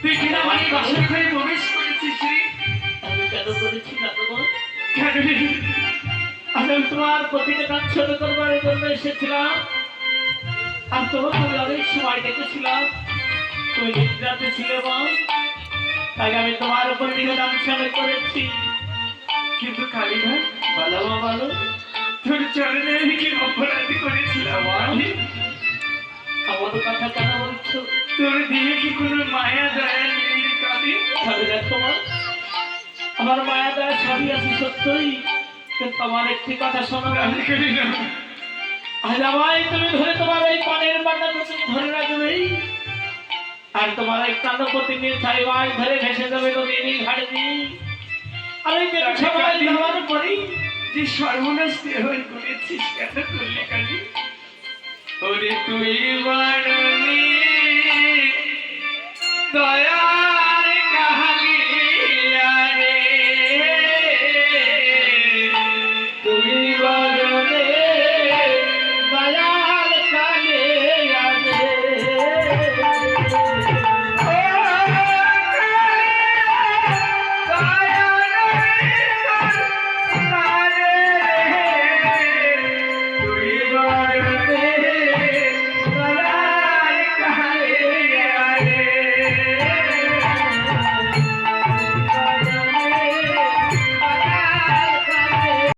তুই কিনা আমার বাসর ঘরে প্রবেশ করেছিস রে? আমি কেন করেছি না তোমার? কেন রে? আমি তোমার প্রতিটা কাজ ছোট করবার জন্য এসেছিলাম। আর তোমাকে আমি অনেক সময় দেখেছিলাম, তুমি নিদ্রাতে ছিলে মা, তাই আমি তোমার উপর নিবেদন করেছি। কিন্তু কালী ভাই, বলো মা বলো। তোর চরণে আমি কি অপরাধ করেছিলাম? আমার কথা কেন বলছো? তোর দিয়ে কি কোনো মায়া দয়া নেই রে কালী? তবে দেখো মা, আমার মায়া দয়া সবই আছে সত্যই, কিন্তু আমার একটি কথা শোনো। কালী করি না। আজ আমায় তুমি ধরে তোমার এই পানের বান্ডাটা তুমি ধরে রাখবে, আর তোমার এই প্রাণপতি নিয়ে চারি মাস ধরে ভেসে যাবে নদীর ঘাটে দিয়ে। আর ওই মেঘ সবাই যাওয়ার পরেই যে সর্বনাশ দেহ করেছিস কেন করলি কালী? ওরে তুই বারণী দয়া